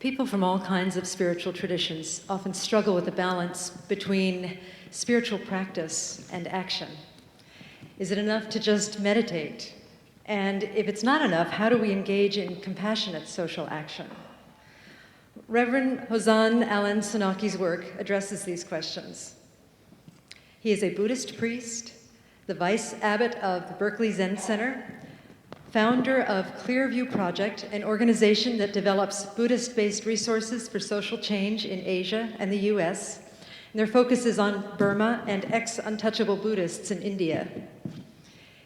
People from all kinds of spiritual traditions often struggle with the balance between spiritual practice and action. Is it enough to just meditate? And if it's not enough, how do we engage in compassionate social action? Reverend Hosan Allen Sonaki's work addresses these questions. He is a Buddhist priest, the vice abbot of the Berkeley Zen Center, founder of Clearview Project, an organization that develops Buddhist-based resources for social change in Asia and the US. And their focus is on Burma and ex-untouchable Buddhists in India.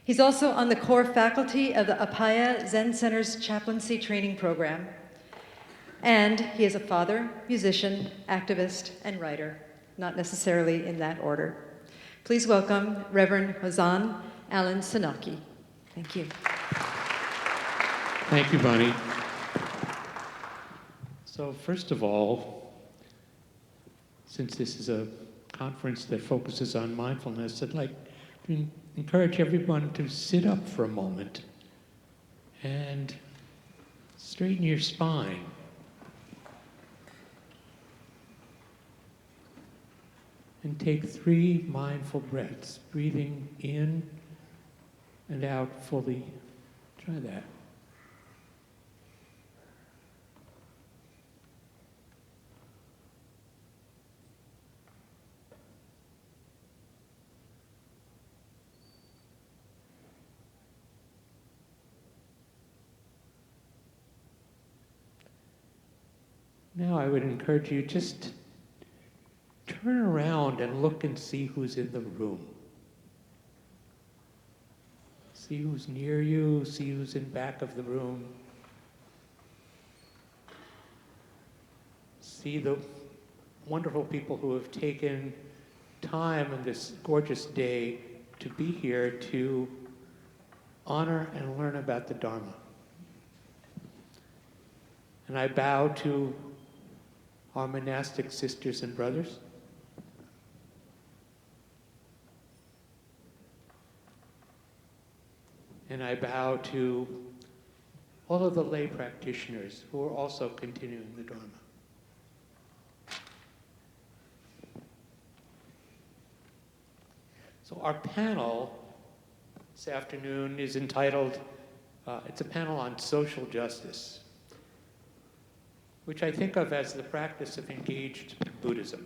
He's also on the core faculty of the Apaya Zen Center's chaplaincy training program. And he is a father, musician, activist, and writer, not necessarily in that order. Please welcome Reverend Hosan Allen Sonaki. Thank you. Thank you, Bonnie. So first of all, since this is a conference that focuses on mindfulness, I'd like to encourage everyone to sit up for a moment and straighten your spine. And take 3 mindful breaths, breathing in and out fully. Try that. Now I would encourage you just turn around and look and see who's in the room. See who's near you, see who's in back of the room. See the wonderful people who have taken time on this gorgeous day to be here to honor and learn about the Dharma. And I bow to our monastic sisters and brothers. And I bow to all of the lay practitioners who are also continuing the Dharma. So our panel this afternoon is entitled, it's a panel on social justice, which I think of as the practice of engaged Buddhism.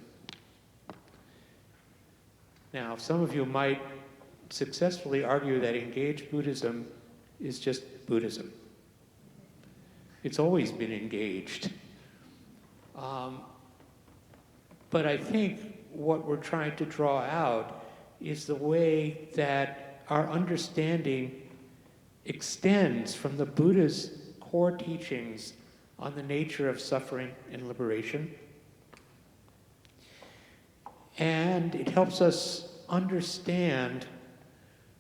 Now, some of you might successfully argue that engaged Buddhism is just Buddhism. It's always been engaged. But I think what we're trying to draw out is the way that our understanding extends from the Buddha's core teachings on the nature of suffering and liberation. And it helps us understand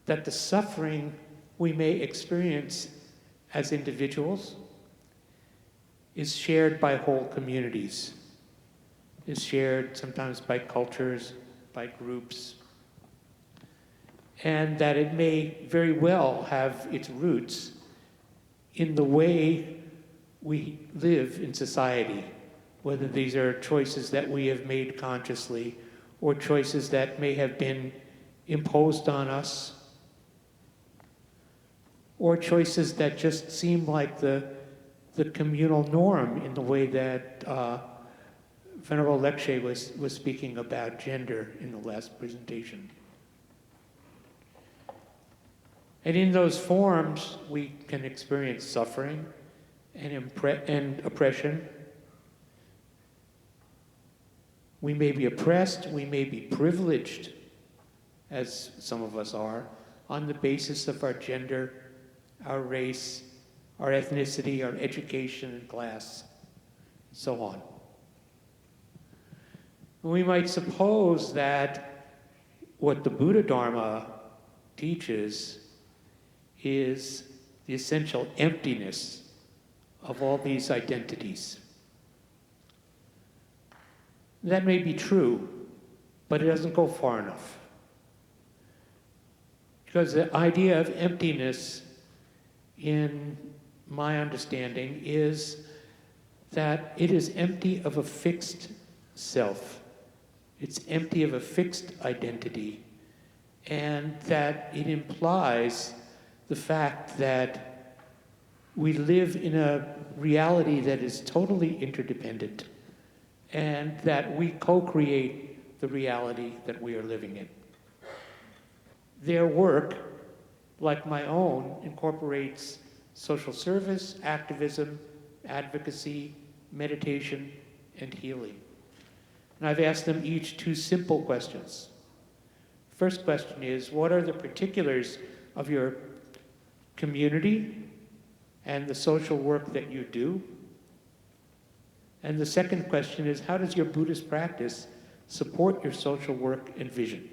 that the suffering we may experience as individuals is shared by whole communities, is shared sometimes by cultures, by groups, and that it may very well have its roots in the way we live in society, whether these are choices that we have made consciously or choices that may have been imposed on us, or choices that just seem like the communal norm in the way that Venerable Lecce was speaking about gender in the last presentation. And in those forms, we can experience suffering and oppression. We may be oppressed, we may be privileged, as some of us are, on the basis of our gender, our race, our ethnicity, our education and class, and so on. We might suppose that what the Buddha Dharma teaches is the essential emptiness of all these identities. That may be true, but it doesn't go far enough. Because the idea of emptiness, in my understanding, is that it is empty of a fixed self. It's empty of a fixed identity, and that it implies the fact that we live in a reality that is totally interdependent, and that we co-create the reality that we are living in. Their work, like my own, incorporates social service, activism, advocacy, meditation, and healing. And I've asked them each two simple questions. First question is, what are the particulars of your community and the social work that you do? And the second question is, how does your Buddhist practice support your social work and vision?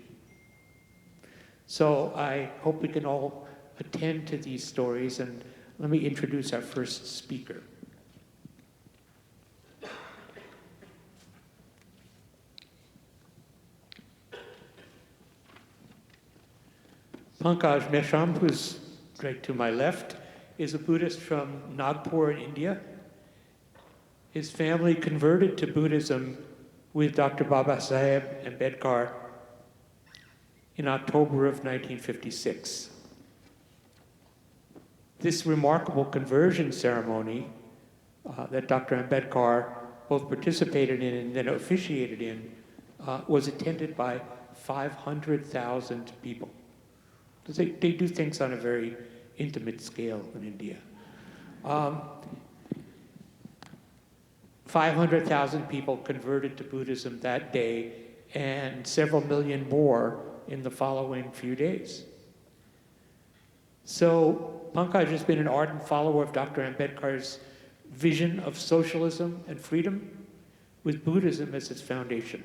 So I hope we can all attend to these stories, and let me introduce our first speaker. Pankaj Mesham, who's right to my left, is a Buddhist from Nagpur in India. His family converted to Buddhism with Dr. Babasaheb Ambedkar in October of 1956. This remarkable conversion ceremony that Dr. Ambedkar both participated in and then officiated in was attended by 500,000 people. They do things on a very intimate scale in India. 500,000 people converted to Buddhism that day, and several million more in the following few days. So Pankaj has been an ardent follower of Dr. Ambedkar's vision of socialism and freedom, with Buddhism as its foundation.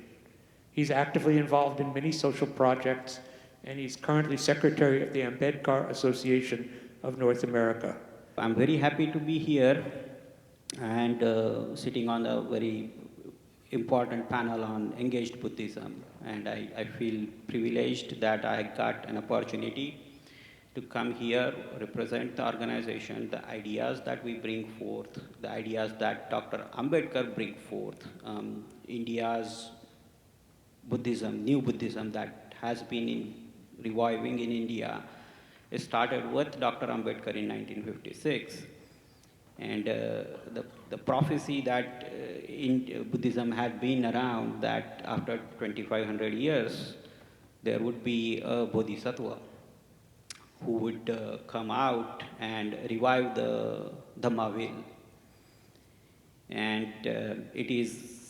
He's actively involved in many social projects, and he's currently secretary of the Ambedkar Association of North America. I'm very happy to be here and sitting on a very important panel on engaged Buddhism. And I feel privileged that I got an opportunity to come here, represent the organization, the ideas that we bring forth, the ideas that Dr. Ambedkar bring forth, India's Buddhism, new Buddhism that has been reviving in India. It started with Dr. Ambedkar in 1956. And the prophecy that in Buddhism had been around, that after 2,500 years, there would be a bodhisattva who would come out and revive the Dhamma will. And it is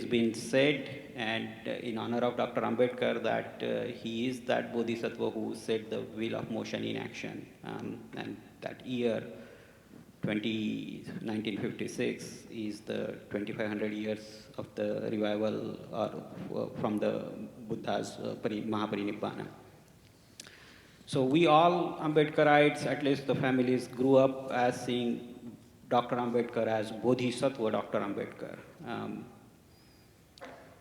been said, and in honor of Dr. Ambedkar, that he is that bodhisattva who set the wheel of motion in action. And that year, 1956, is the 2,500 years of the revival from the Buddha's Mahaparinibbana. So we all Ambedkarites, at least the families, grew up as seeing Dr. Ambedkar as Bodhisattva Dr. Ambedkar.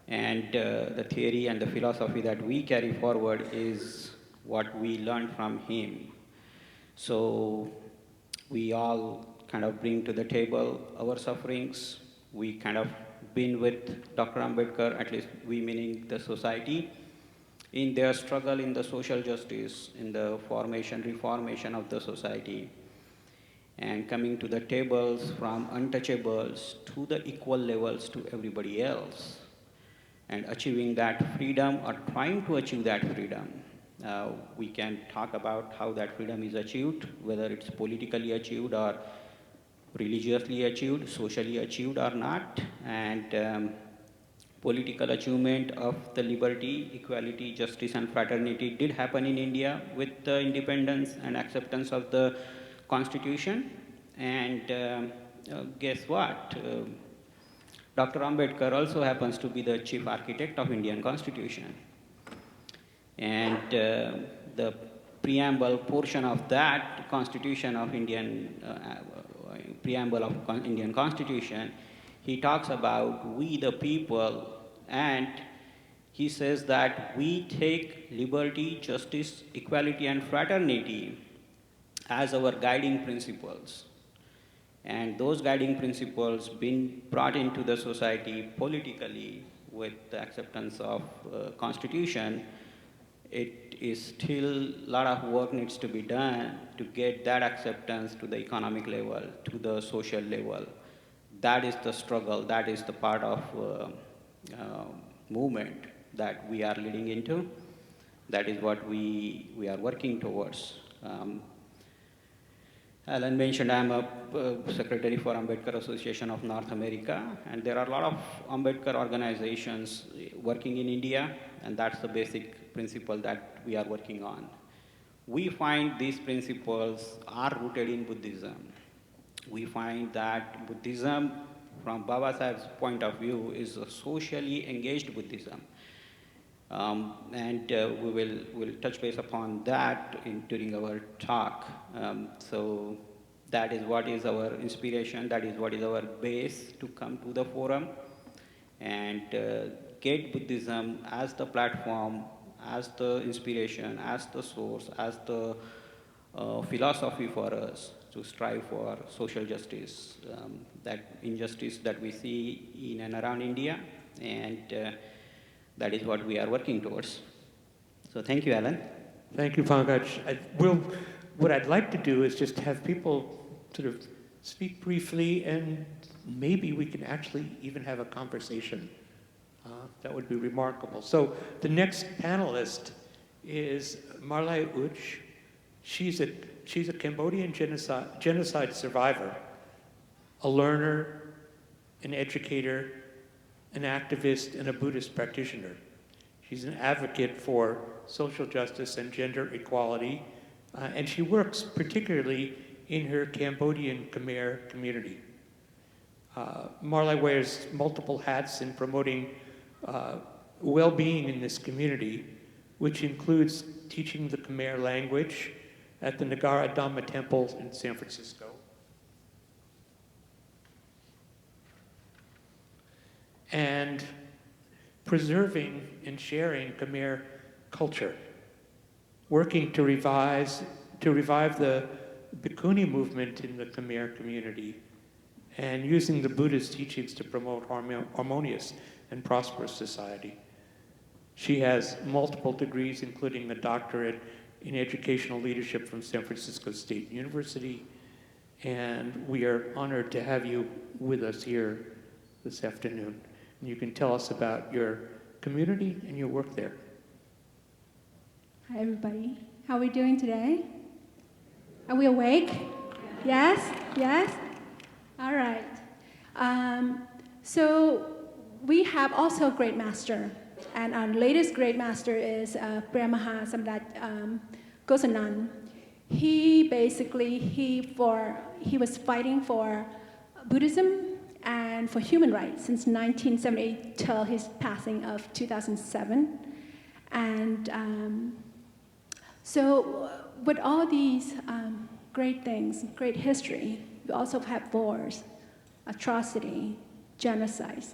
And the theory and the philosophy that we carry forward is what we learned from him. So we all kind of bring to the table our sufferings. We kind of been with Dr. Ambedkar, at least we meaning the society, in their struggle in the social justice, in the reformation of the society, and coming to the tables from untouchables to the equal levels to everybody else, and achieving that freedom or trying to achieve that freedom. We can talk about how that freedom is achieved, whether it's politically achieved or religiously achieved, socially achieved or not, and political achievement of the liberty, equality, justice and fraternity did happen in India with the independence and acceptance of the Constitution. And guess what? Dr. Ambedkar also happens to be the chief architect of Indian Constitution. And the preamble portion of that Constitution of preamble of Indian Constitution, he talks about we the people, and he says that we take liberty, justice, equality and fraternity as our guiding principles. And those guiding principles being brought into the society politically with the acceptance of constitution, it is still a lot of work needs to be done to get that acceptance to the economic level, to the social level. That is the struggle, that is the part of movement that we are leading into. That is what we are working towards. Alan mentioned I'm a secretary for Ambedkar Association of North America, and there are a lot of Ambedkar organizations working in India, and that's the basic principle that we are working on. We find these principles are rooted in Buddhism. We find that Buddhism, from Baba Sahib's point of view, is a socially engaged Buddhism. We'll touch base upon that during our talk. So that is what is our inspiration, that is what is our base to come to the forum and get Buddhism as the platform, as the inspiration, as the source, as the philosophy for us to strive for social justice, that injustice that we see in and around India, and that is what we are working towards. So thank you, Alan. Thank you, Pankaj. What I'd like to do is just have people sort of speak briefly, and maybe we can actually even have a conversation. That would be remarkable. So the next panelist is Marlai Uch. She's a Cambodian genocide survivor, a learner, an educator, an activist, and a Buddhist practitioner. She's an advocate for social justice and gender equality, and she works particularly in her Cambodian Khmer community. Marlai wears multiple hats in promoting well-being in this community, which includes teaching the Khmer language at the Nagara Dhamma Temple in San Francisco, and preserving and sharing Khmer culture, working to revive the Bhikkhuni movement in the Khmer community, and using the Buddhist teachings to promote harmonious and prosperous society. She has multiple degrees, including a doctorate in educational leadership from San Francisco State University, and we are honored to have you with us here this afternoon. And you can tell us about your community and your work there. Hi, everybody. How are we doing today? Are we awake? Yes? Yes? All right. So we have also a great master, and our latest great master is Pramaha Samdat Gosanan. He basically, he was fighting for Buddhism and for human rights since 1978 till his passing of 2007. And so with all these great things, great history, we also have wars, atrocity, genocide.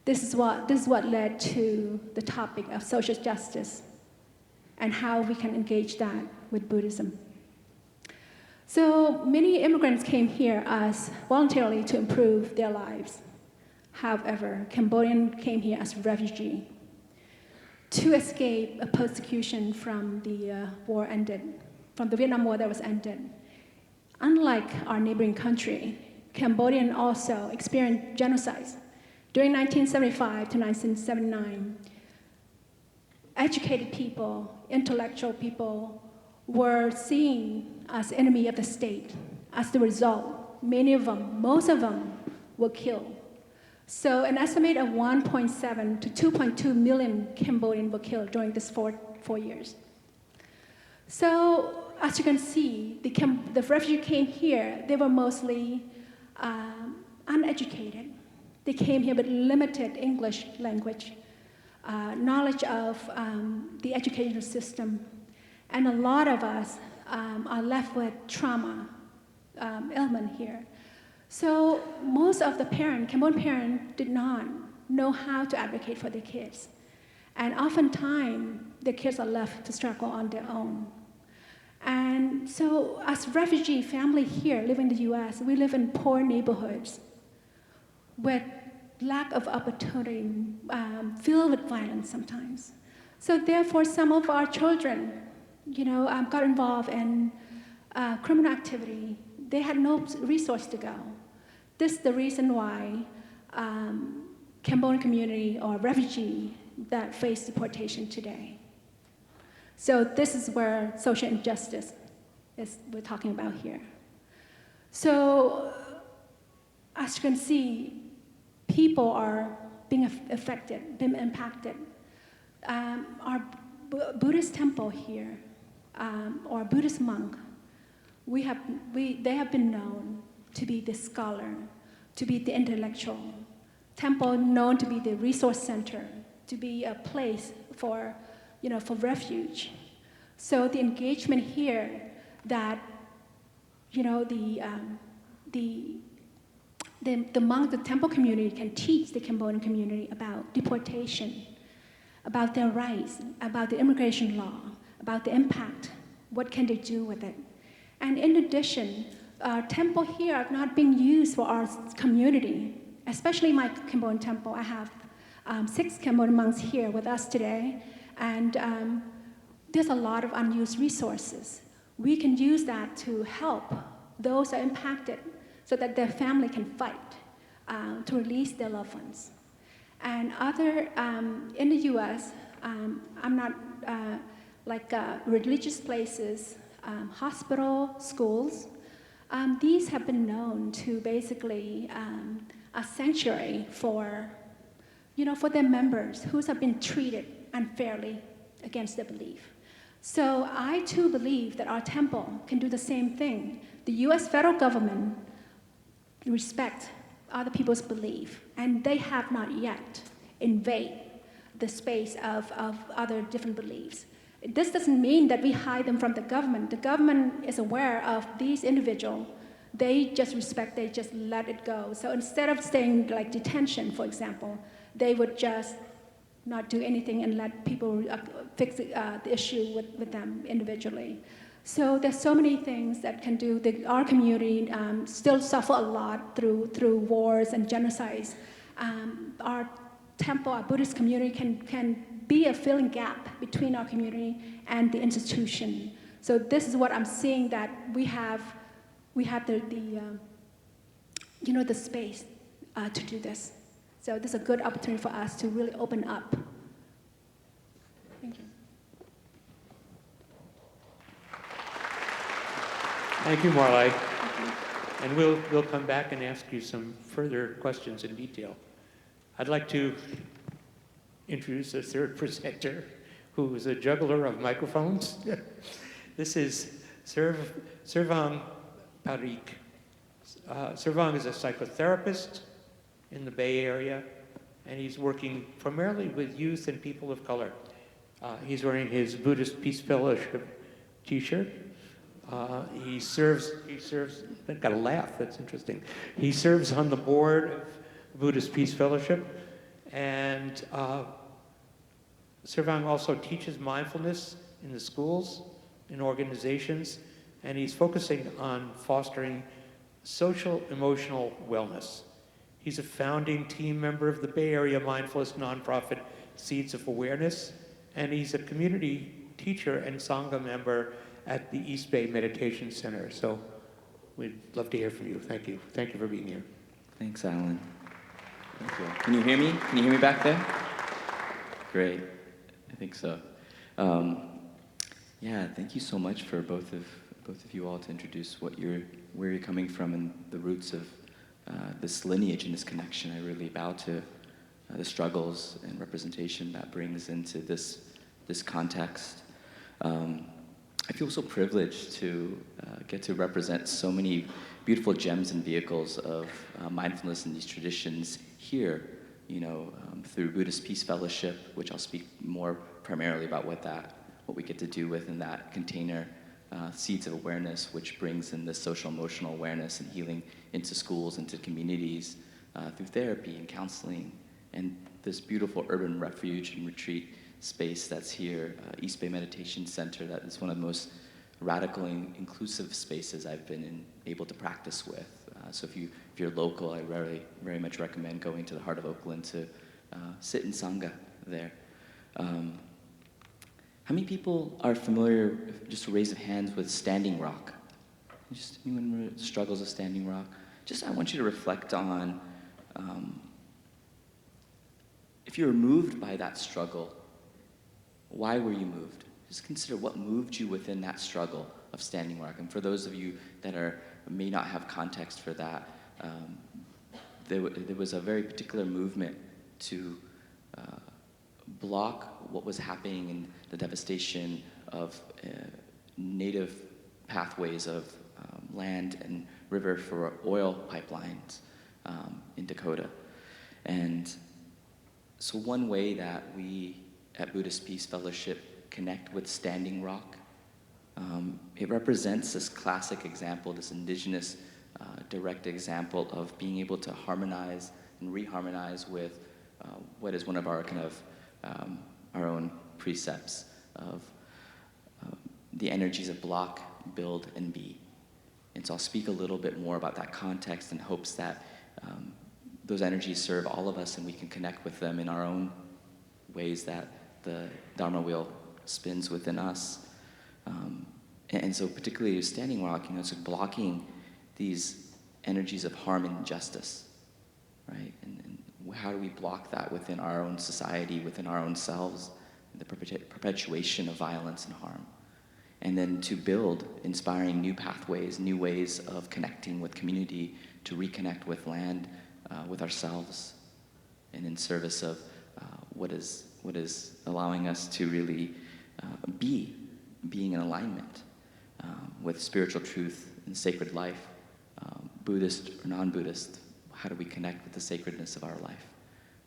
This is what led to the topic of social justice and how we can engage that with Buddhism. So many immigrants came here as voluntarily to improve their lives. However, Cambodians came here as refugees to escape a persecution from the war ended, from the Vietnam War that was ended. Unlike our neighboring country, Cambodia also experienced genocide. During 1975 to 1979, educated people, intellectual people were seen as enemy of the state. As the result, many of them, most of them, were killed. So an estimate of 1.7 to 2.2 million Cambodians were killed during this four years. So as you can see, the refugees came here, they were mostly uneducated. They came here with limited English language, knowledge of the educational system. And a lot of us are left with trauma element here. So most of the Cambodian parents did not know how to advocate for their kids. And oftentimes, the kids are left to struggle on their own. And so as refugee family here living in the US, we live in poor neighborhoods with lack of opportunity, filled with violence sometimes. So therefore, some of our children, got involved in criminal activity. They had no resource to go. This is the reason why Cambodian community or refugee that face deportation today. So this is where social injustice is we're talking about here. So as you can see, people are being affected, being impacted. Our Buddhist temple here, or Buddhist monk, they have been known to be the scholar, to be the intellectual. Temple known to be the resource center, to be a place for refuge. So the engagement here that, the monk, the temple community can teach the Cambodian community about deportation, about their rights, about the immigration law, about the impact, what can they do with it. And in addition, temple here are not being used for our community, especially my Cambodian temple. I have 6 Cambodian monks here with us today, and there's a lot of unused resources. We can use that to help those that are impacted so that their family can fight to release their loved ones. And other, in the US, I'm not religious places, hospital, schools, these have been known to basically a sanctuary for their members who have been treated unfairly against their belief. So I too believe that our temple can do the same thing. The US federal government respect other people's belief, and they have not yet invade the space of other different beliefs. This doesn't mean that we hide them from the government. The government is aware of these individuals. They just respect, they just let it go. So instead of staying like detention, for example, they would just not do anything and let people fix the issue with them individually. So there's so many things that can do. Our community still suffer a lot through wars and genocides. Our temple, our Buddhist community can be a filling gap between our community and the institution. So this is what I'm seeing, that we have the space to do this. So this is a good opportunity for us to really open up. Thank you. Thank you, Marlai. And we'll come back and ask you some further questions in detail. I'd like to introduce a third presenter who is a juggler of microphones. This is Servang Parikh. Servang is a psychotherapist in the Bay Area, and he's working primarily with youth and people of color. He's wearing his Buddhist Peace Fellowship t-shirt. He serves, I've got a laugh, that's interesting. He serves on the board of Buddhist Peace Fellowship, and Servang also teaches mindfulness in the schools, in organizations, and he's focusing on fostering social emotional wellness. He's a founding team member of the Bay Area mindfulness nonprofit Seeds of Awareness, and he's a community teacher and Sangha member at the East Bay Meditation Center. So we'd love to hear from you. Thank you. Thank you for being here. Thanks, Alan. Thank you. Can you hear me? Can you hear me back there? Great. I think so. Yeah, thank you so much for both of you all to introduce where you're coming from and the roots of this lineage and this connection. I really bow to the struggles and representation that brings into this context. I feel so privileged to get to represent so many beautiful gems and vehicles of mindfulness in these traditions here, through Buddhist Peace Fellowship, which I'll speak more primarily about what we get to do within that container, Seeds of Awareness, which brings in this social emotional awareness and healing into schools, into communities, through therapy and counseling, and this beautiful urban refuge and retreat space that's here, East Bay Meditation Center, that is one of the most radical and inclusive spaces I've been able to practice with. So if you're local, I very much recommend going to the heart of Oakland to sit in Sangha there. How many people are familiar, just a raise of hands, with Standing Rock? Just anyone struggles with Standing Rock? Just, I want you to reflect on, if you were moved by that struggle, why were you moved? Just consider what moved you within that struggle of Standing Rock. And for those of you that may not have context for that, there was a very particular movement to block what was happening in the devastation of native pathways of land and river for oil pipelines in Dakota. And so one way that we at Buddhist Peace Fellowship connect with Standing Rock, it represents this classic example, this indigenous direct example of being able to harmonize and reharmonize with what is one of our our own precepts of the energies of block, build, and be. And so I'll speak a little bit more about that context in hopes that those energies serve all of us and we can connect with them in our own ways that the Dharma wheel spins within us. And so particularly Standing Rock, it's blocking these energies of harm and injustice, right? And how do we block that within our own society, within our own selves, the perpetuation of violence and harm? And then to build inspiring new pathways, new ways of connecting with community, to reconnect with land, with ourselves, and in service of what is allowing us to really being in alignment with spiritual truth and sacred life, Buddhist or non-Buddhist. How do we connect with the sacredness of our life?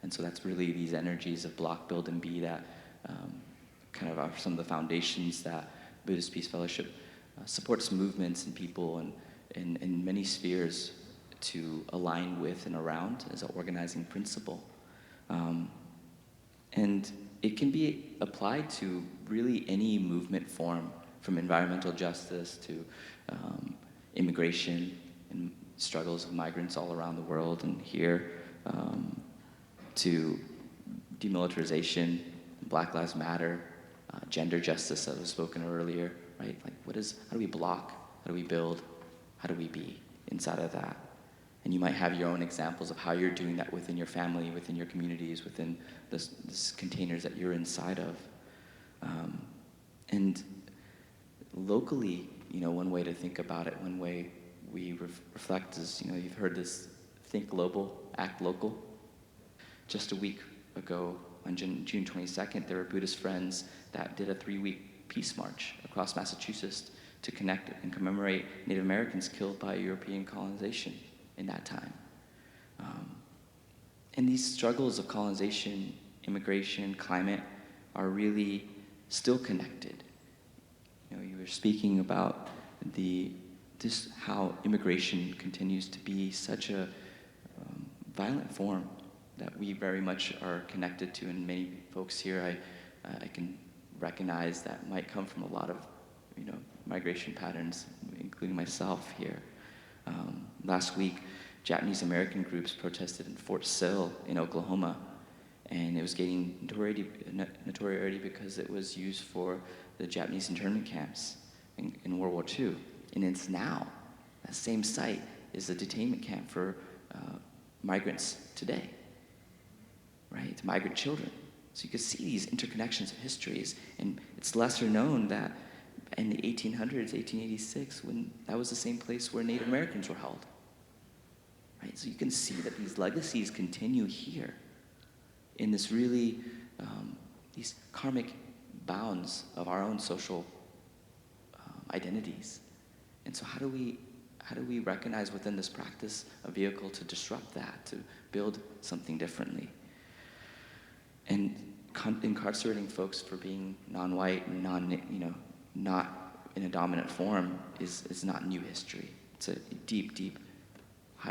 And so that's really these energies of block, build, and be that are some of the foundations that Buddhist Peace Fellowship supports movements and people and in many spheres to align with and around as an organizing principle. And it can be applied to really any movement form, from environmental justice to immigration and struggles of migrants all around the world and here, to demilitarization, Black Lives Matter, gender justice that was spoken earlier, right? How do we block? How do we build? How do we be inside of that? And you might have your own examples of how you're doing that within your family, within your communities, within this containers that you're inside of. And locally, one way to think about it, one way we reflect is, you've heard this think global, act local. Just a week ago, on June 22nd, there were Buddhist friends that did a 3-week peace march across Massachusetts to connect and commemorate Native Americans killed by European colonization in that time. And these struggles of colonization, immigration, climate are really still connected. You were speaking about how immigration continues to be such a violent form that we very much are connected to, and many folks here I can recognize that might come from a lot of migration patterns, including myself here. Last week, Japanese American groups protested in Fort Sill in Oklahoma, and it was gaining notoriety because it was used for the Japanese internment camps in World War II. And it's now, that same site is a detainment camp for migrants today, right? Migrant children. So you can see these interconnections of histories, and it's lesser known that in the 1800s, 1886, when that was the same place where Native Americans were held. Right? So you can see that these legacies continue here in this really, these karmic bounds of our own social identities. And so how do we recognize within this practice a vehicle to disrupt that, to build something differently? And incarcerating folks for being non-white and not in a dominant form is not new history. It's a deep, deep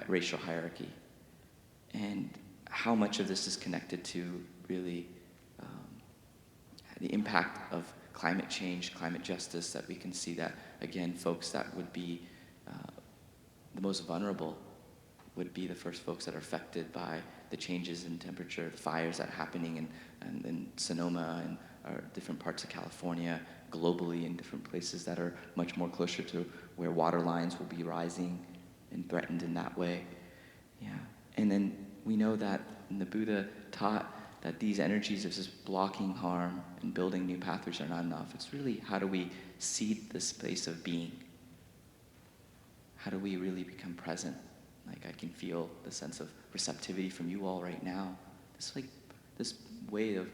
racial hierarchy. And how much of this is connected to really the impact of climate change, climate justice, that we can see that, again, folks that would be the most vulnerable would be the first folks that are affected by the changes in temperature, the fires that are happening in Sonoma and different parts of California, globally in different places that are much more closer to where water lines will be rising and threatened in that way. Yeah. And then we know that the Buddha taught that these energies of just blocking harm and building new pathways are not enough. It's really, how do we seed the space of being? How do we really become present? Like, I can feel the sense of receptivity from you all right now. This way of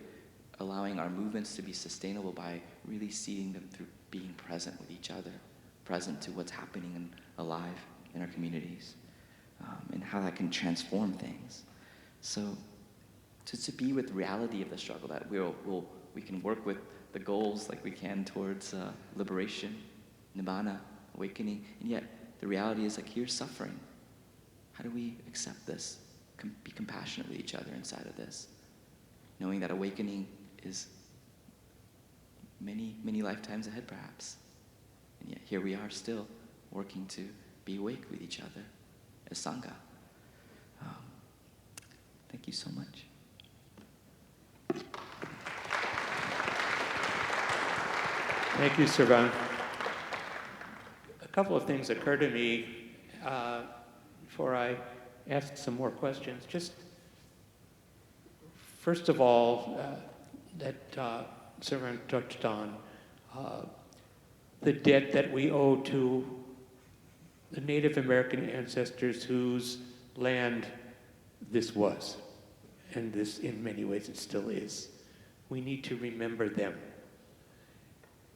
allowing our movements to be sustainable by really seeing them through being present with each other, present to what's happening and alive in our communities, and how that can transform things. So to be with the reality of the struggle, that we can work with the goals like we can towards liberation, nibbana, awakening, and yet the reality is, like, here's suffering. How do we accept this? Be compassionate with each other inside of this, knowing that awakening is many, many lifetimes ahead, perhaps. And yet here we are still working to be awake with each other as Sangha. Thank you so much. Thank you, Sarvan. A couple of things occur to me before I ask some more questions. Just first of all, that Sarvan touched on, the debt that we owe to the Native American ancestors whose land this was, and this, in many ways, it still is. We need to remember them.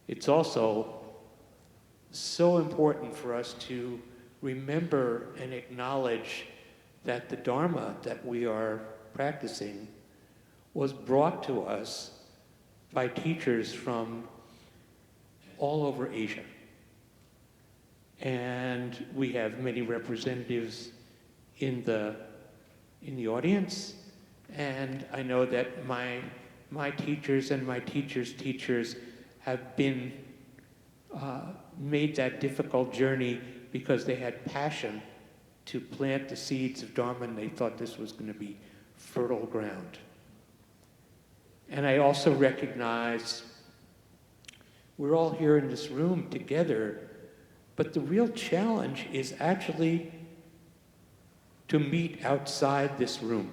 It's also so important for us to remember and acknowledge that the Dharma that we are practicing was brought to us by teachers from all over Asia. And we have many representatives in the audience, and I know that my teachers and my teachers' teachers have been made that difficult journey because they had passion to plant the seeds of Dharma, and they thought this was going to be fertile ground. And I also recognize we're all here in this room together, but the real challenge is actually to meet outside this room,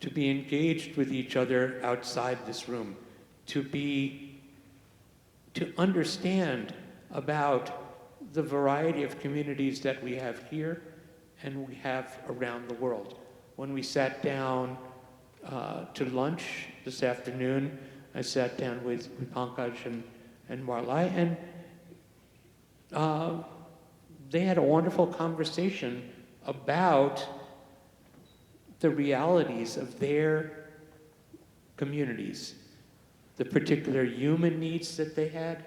to be engaged with each other outside this room, to understand about the variety of communities that we have here and we have around the world. When we sat down to lunch this afternoon, I sat down with Pankaj and Marlai, and they had a wonderful conversation about the realities of their communities, the particular human needs that they had,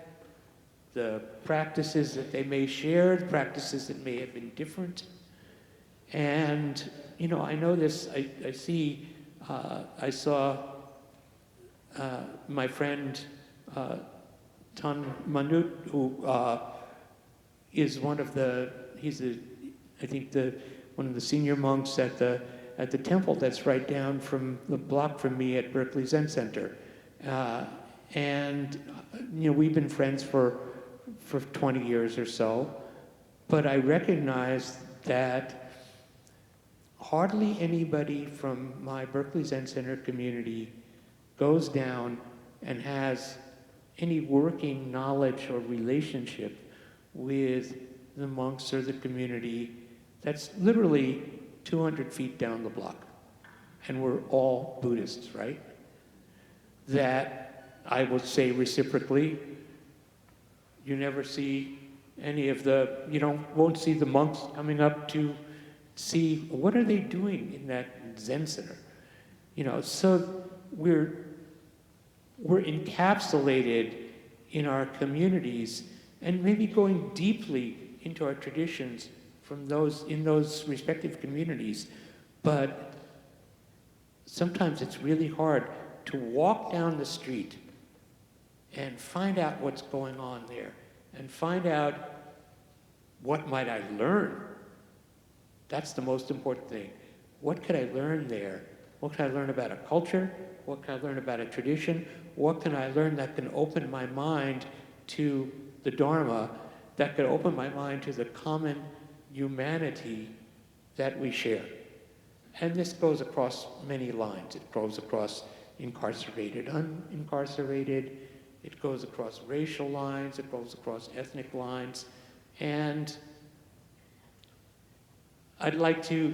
the practices that they may share, the practices that may have been different. And, you know, I know this, I saw my friend Tan Manut, who is one of the, one of the senior monks at the temple that's right down from the block from me at Berkeley Zen Center. And, you know, we've been friends for 20 years or so, but I recognize that hardly anybody from my Berkeley Zen Center community goes down and has any working knowledge or relationship with the monks or the community that's literally 200 feet down the block. And we're all Buddhists, right? That I would say reciprocally, you never see any of won't see the monks coming up to see what are they doing in that Zen center. You know, so we're encapsulated in our communities and maybe going deeply into our traditions from in those respective communities. But sometimes it's really hard to walk down the street and find out what's going on there, and find out what might I learn. That's the most important thing. What could I learn there? What can I learn about a culture? What can I learn about a tradition? What can I learn that can open my mind to the Dharma, that could open my mind to the common humanity that we share? And this goes across many lines. It goes across incarcerated, unincarcerated. It goes across racial lines. It goes across ethnic lines. And I'd like to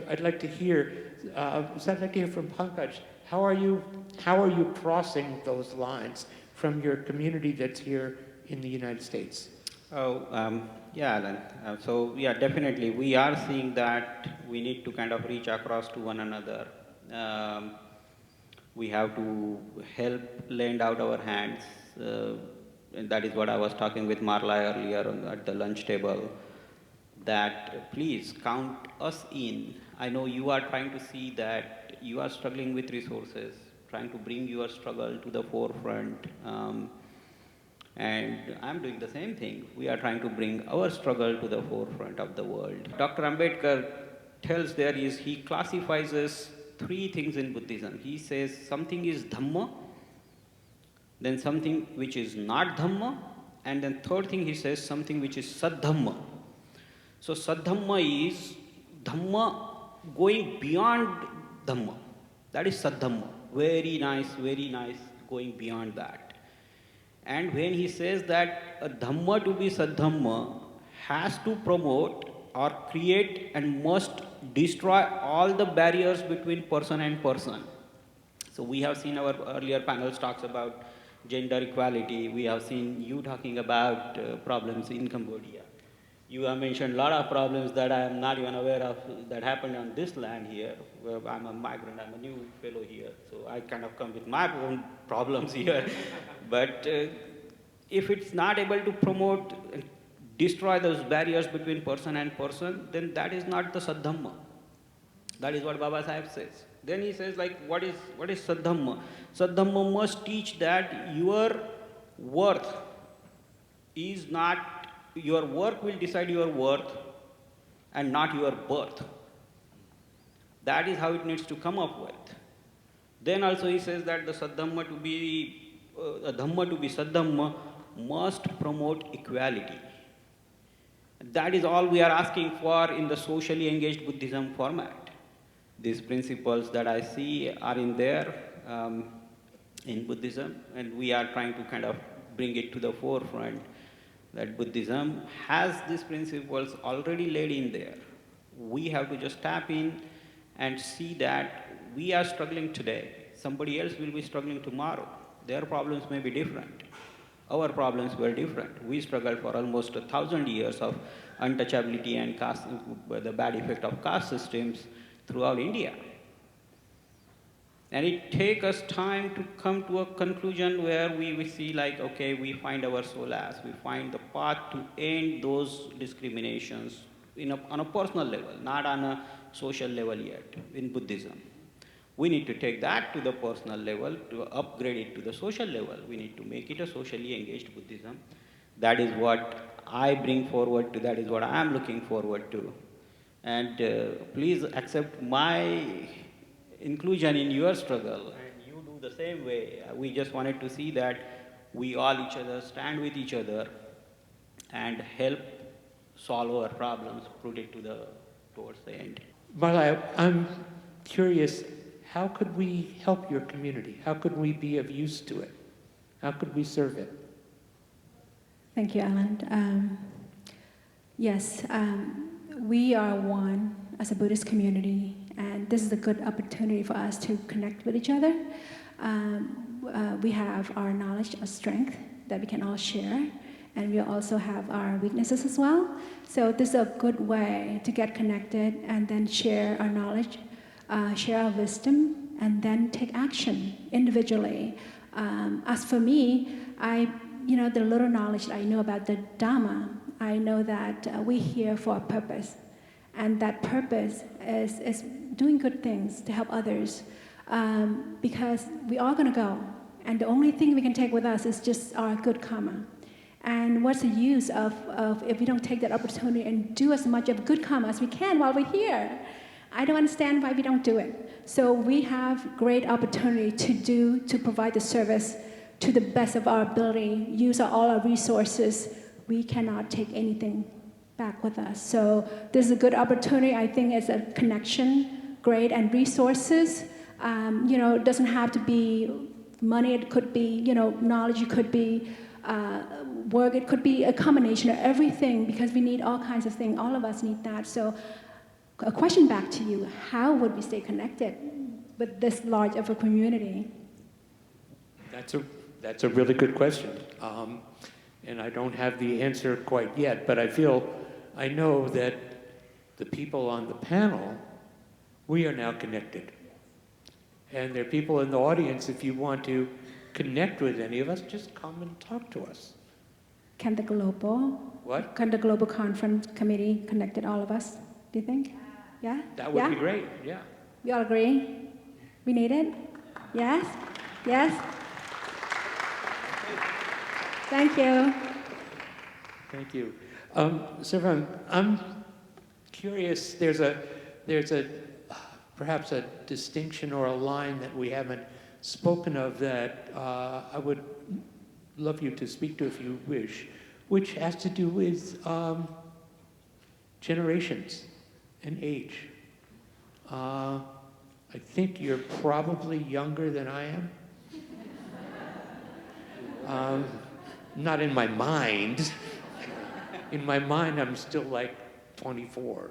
hear from Pankaj. How are you crossing those lines from your community that's here in the United States? Yeah, Alan. Definitely, we are seeing that we need to kind of reach across to one another. We have to help lend out our hands, and that is what I was talking with Marla earlier at the lunch table. That please count us in. I know you are trying to see that you are struggling with resources, trying to bring your struggle to the forefront. And I'm doing the same thing. We are trying to bring our struggle to the forefront of the world. Dr. Ambedkar tells he classifies as three things in Buddhism. He says something is Dhamma, then something which is not Dhamma, and then third thing he says something which is Saddhamma. So Saddhamma is Dhamma going beyond Dhamma. That is Saddhamma. Very nice, going beyond that. And when he says that a Dhamma to be Saddhamma has to promote or create and must destroy all the barriers between person and person. So we have seen our earlier panels talks about gender equality. We have seen you talking about problems in Cambodia. You have mentioned a lot of problems that I am not even aware of that happened on this land here. Where I'm a migrant, I'm a new fellow here, so I kind of come with my own problems here. But if it's not able to promote, destroy those barriers between person and person, then that is not the Saddhamma. That is what Baba Sahib says. Then he says, like, what is Saddhamma? Saddhamma must teach that your worth is not, your work will decide your worth and not your birth. That is how it needs to come up with. Then also he says that the Saddhamma to be, Dhamma to be Saddhamma must promote equality. That is all we are asking for in the socially engaged Buddhism format. These principles that I see are in there in Buddhism, and we are trying to kind of bring it to the forefront that Buddhism has these principles already laid in there. We have to just tap in and see that we are struggling today. Somebody else will be struggling tomorrow. Their problems may be different. Our problems were different. We struggled for almost 1,000 years of untouchability and caste, the bad effect of caste systems throughout India. And it takes us time to come to a conclusion where we see like, okay, we find our solace, we find the path to end those discriminations on a personal level, not on a social level yet in Buddhism. We need to take that to the personal level, to upgrade it to the social level. We need to make it a socially engaged Buddhism. That is what I bring forward to, that is what I am looking forward to. And please accept my inclusion in your struggle, and you do the same way. We just wanted to see that we all stand with each other and help solve our problems, put it towards the end. Marla, I'm curious, how could we help your community? How could we be of use to it? How could we serve it? Thank you, Alan. Yes, we are one as a Buddhist community, and this is a good opportunity for us to connect with each other. We have our knowledge of strength that we can all share, and we also have our weaknesses as well. So this is a good way to get connected and then share our knowledge, share our wisdom, and then take action individually. As for me, the little knowledge that I know about the Dharma, I know that we're here for a purpose. And that purpose is doing good things to help others, because we're all going to go. And the only thing we can take with us is just our good karma. And what's the use of if we don't take that opportunity and do as much of good karma as we can while we're here? I don't understand why we don't do it. So we have great opportunity to provide the service to the best of our ability, use all our resources. We cannot take anything back with us. So this is a good opportunity. I think it's a connection, great, and resources. It doesn't have to be money. It could be, knowledge. It could be work. It could be a combination of everything because we need all kinds of things. All of us need that. So a question back to you, how would we stay connected with this large of a community? That's a really good question. And I don't have the answer quite yet, but I know that the people on the panel, we are now connected. And there are people in the audience, if you want to connect with any of us, just come and talk to us. Can the global conference committee connect all of us, do you think? Yeah? That would be great, yeah. We all agree? We need it? Yes? Yes? Thank you. Thank you. Sir, I'm curious, there's perhaps a distinction or a line that we haven't spoken of that I would love you to speak to if you wish, which has to do with generations and age. I think you're probably younger than I am. Not in my mind. In my mind, I'm still like 24.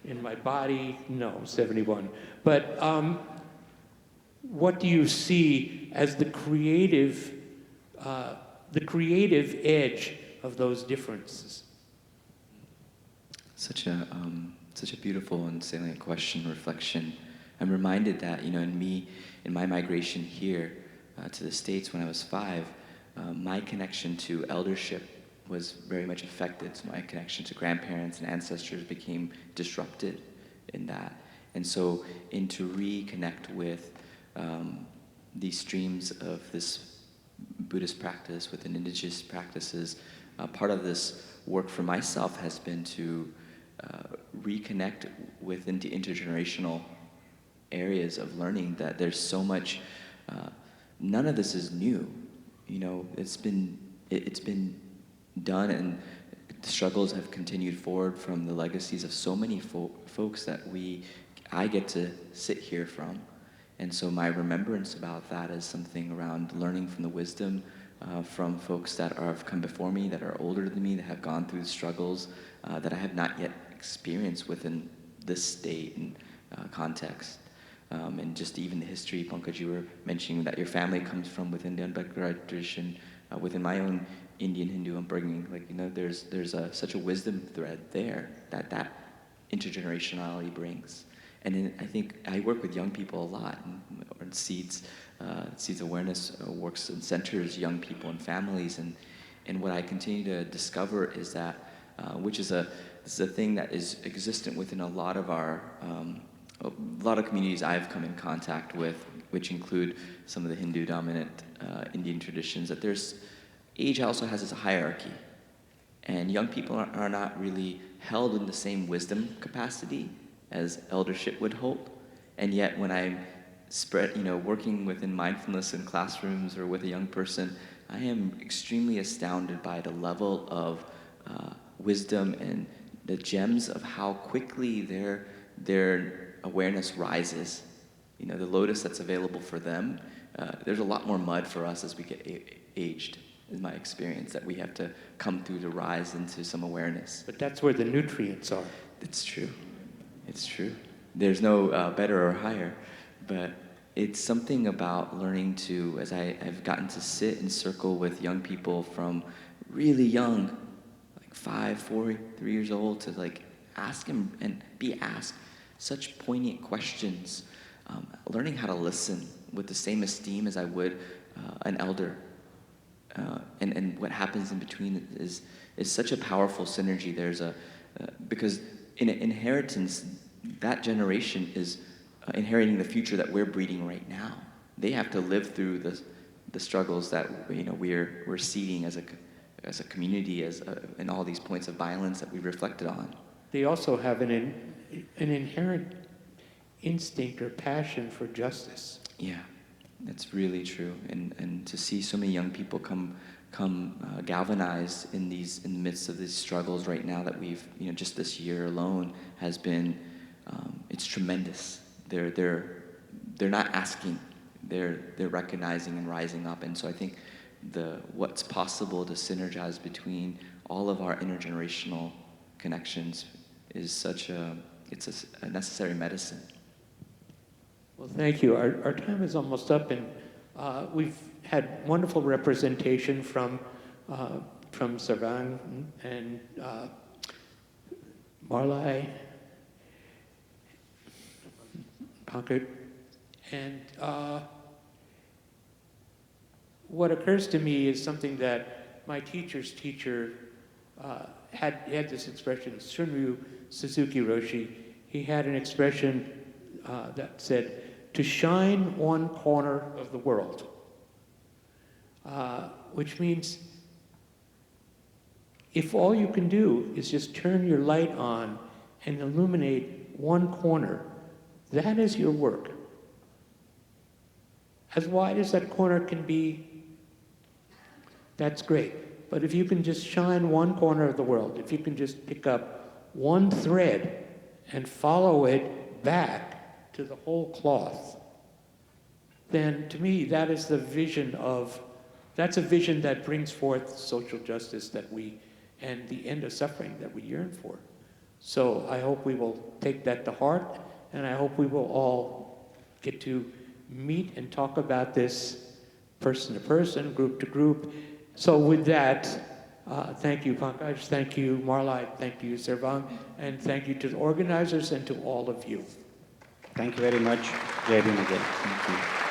In my body, no, 71. But what do you see as the creative edge of those differences? Such a beautiful and salient question, reflection. I'm reminded that, in my migration here to the States when I was 5, my connection to eldership was very much affected. So my connection to grandparents and ancestors became disrupted in that. And so, to reconnect with these streams of this Buddhist practice, with indigenous practices, part of this work for myself has been to reconnect with intergenerational areas of learning, that there's so much, none of this is new. It's been done, and the struggles have continued forward from the legacies of so many folks that I get to sit here from. And so my remembrance about that is something around learning from the wisdom from folks that have come before me, that are older than me, that have gone through the struggles that I have not yet experienced within this state and context. And just even the history, Pankaj, you were mentioning that your family comes from within the unbreakable tradition. Within my own Indian Hindu upbringing, there's such a wisdom thread there that intergenerationality brings. And then I think I work with young people a lot, and Seeds Awareness works and centers young people and families. And what I continue to discover is that, which is a thing that is existent within a lot of communities I've come in contact with, which include some of the Hindu-dominant Indian traditions, that age also has its hierarchy. And young people are not really held in the same wisdom capacity as eldership would hold. And yet when I'm working within mindfulness in classrooms or with a young person, I am extremely astounded by the level of wisdom and the gems of how quickly their awareness rises. The lotus that's available for them, there's a lot more mud for us as we get aged, is my experience, that we have to come through to rise into some awareness. But that's where the nutrients are. It's true. It's true. There's no better or higher, but it's something about learning to, as I've gotten to sit and circle with young people from really young, like 5, 4, 3 years old, to ask them and be asked such poignant questions, learning how to listen with the same esteem as I would an elder. And what happens in between is such a powerful synergy. There's because in inheritance, that generation is inheriting the future that we're breeding right now. They have to live through the struggles that we're seeing as a community, in all these points of violence that we reflected on. They also have an inherent instinct or passion for justice. Yeah, that's really true. And to see so many young people come galvanized in the midst of these struggles right now that we've, just this year alone has been, it's tremendous. They're not asking, they're recognizing and rising up. And so I think what's possible to synergize between all of our intergenerational connections is it's a necessary medicine. Well, thank you. Our time is almost up, and we've had wonderful representation from Sarvang and Marlai, Pankaj, and what occurs to me is something that my teacher's teacher had this expression, Shunryu Suzuki Roshi. He had an expression that said, to shine one corner of the world, which means if all you can do is just turn your light on and illuminate one corner, that is your work. As wide as that corner can be, that's great. But if you can just shine one corner of the world, if you can just pick up one thread and follow it back to the whole cloth, then to me that is that's a vision that brings forth social justice and the end of suffering that we yearn for. So I hope we will take that to heart, and I hope we will all get to meet and talk about this person to person, group to group. So with that, thank you, Pankaj, thank you, Marlai, thank you, Sarvang, and thank you to the organizers and to all of you. Thank you very much. Jai Bhim again. Thank you.